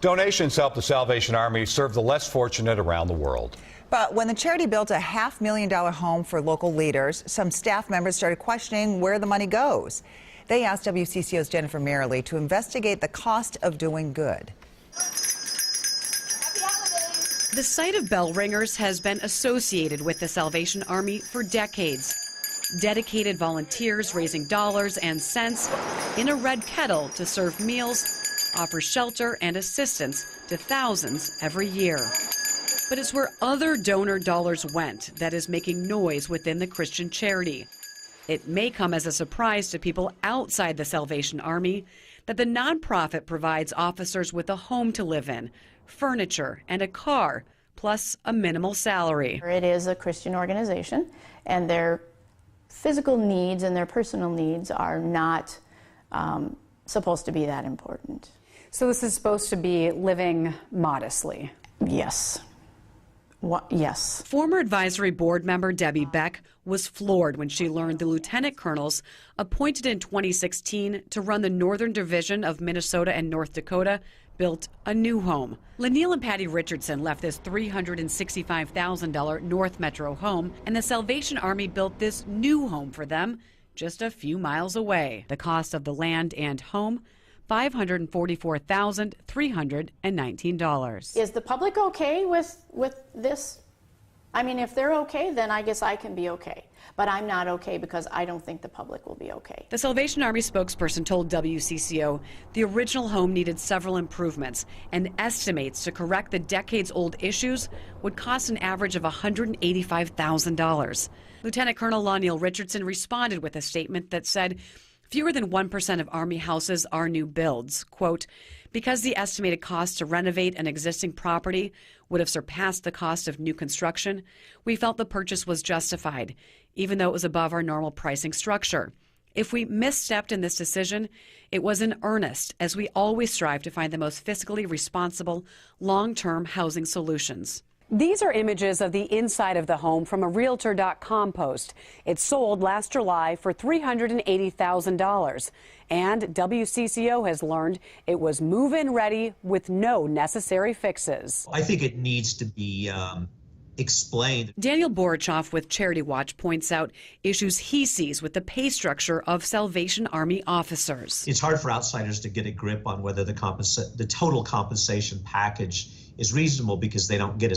Donations help the Salvation Army serve the less fortunate around the world. But when the charity built a $500,000 home for local leaders, some staff members started questioning where the money goes. They asked WCCO's Jennifer Merrily to investigate the cost of doing good. The site of bell ringers has been associated with the Salvation Army for decades. Dedicated volunteers raising dollars and cents in a red kettle to serve meals, offer shelter and assistance to thousands every year. But it's where other donor dollars went that is making noise within the Christian charity. It may come as a surprise to people outside the Salvation Army that the nonprofit provides officers with a home to live in, furniture, and a car, plus a minimal salary. It is a Christian organization, and their physical needs and their personal needs are not supposed to be that important. So this is supposed to be living modestly? Yes. Yes. Former advisory board member Debbie Beck was floored when she learned the lieutenant colonels appointed in 2016 to run the Northern Division of Minnesota and North Dakota built a new home. Lanil and Patty Richardson left this $365,000 North Metro home, and the Salvation Army built this new home for them just a few miles away. The cost of the land and home, $544,319. Is the public okay with this? I mean, if they're okay, then I guess I can be okay. But I'm not okay because I don't think the public will be okay. The Salvation Army spokesperson told WCCO the original home needed several improvements, and estimates to correct the decades-old issues would cost an average of $185,000. Lieutenant Colonel Lanil Richardson responded with a statement that said fewer than 1% of Army houses are new builds. Quote, because the estimated cost to renovate an existing property would have surpassed the cost of new construction, we felt the purchase was justified, even though it was above our normal pricing structure. If we misstepped in this decision, it was in earnest, as we always strive to find the most fiscally responsible, long-term housing solutions. These are images of the inside of the home from a Realtor.com post. It sold last July for $380,000. And WCCO has learned it was move-in ready with no necessary fixes. I think it needs to be explained. Daniel Borichoff with Charity Watch points out issues he sees with the pay structure of Salvation Army officers. It's hard for outsiders to get a grip on whether the total compensation package is reasonable because they don't get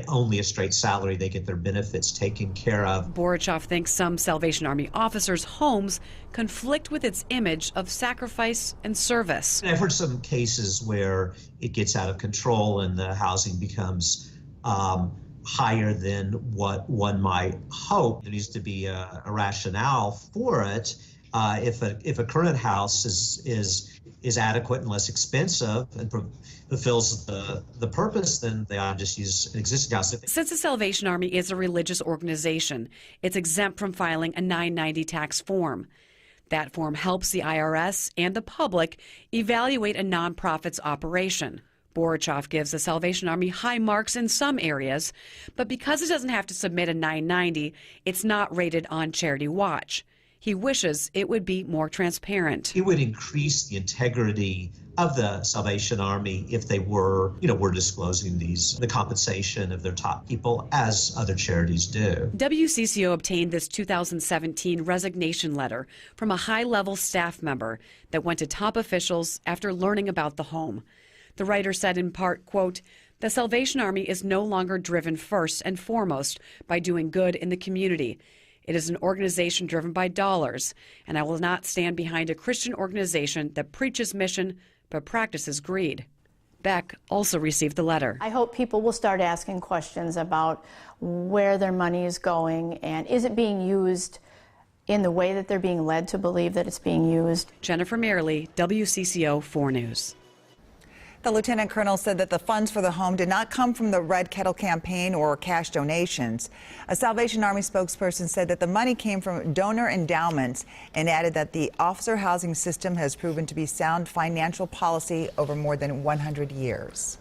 only a straight salary. They get their benefits taken care of. Borichoff thinks some Salvation Army officers' homes conflict with its image of sacrifice and service. I've heard some cases where it gets out of control and the housing becomes higher than what one might hope. There needs to be a rationale for it. If a current house is adequate and less expensive and fulfills the purpose, then they ought to just use an existing house. Since the Salvation Army is a religious organization, it's exempt from filing a 990 tax form. That form helps the IRS and the public evaluate a nonprofit's operation. Borichoff gives the Salvation Army high marks in some areas, but because it doesn't have to submit a 990, it's not rated on Charity Watch. He wishes it would be more transparent. It would increase the integrity of the Salvation Army if they were disclosing the compensation of their top people as other charities do. WCCO obtained this 2017 resignation letter from a high-level staff member that went to top officials after learning about the home. The writer said in part, quote, the Salvation Army is no longer driven first and foremost by doing good in the community. It is an organization driven by dollars, and I will not stand behind a Christian organization that preaches mission but practices greed. Beck also received the letter. I hope people will start asking questions about where their money is going and is it being used in the way that they're being led to believe that it's being used. Jennifer Merrily, WCCO 4 News. The lieutenant colonel said that the funds for the home did not come from the Red Kettle campaign or cash donations. A Salvation Army spokesperson said that the money came from donor endowments and added that the officer housing system has proven to be sound financial policy over more than 100 years.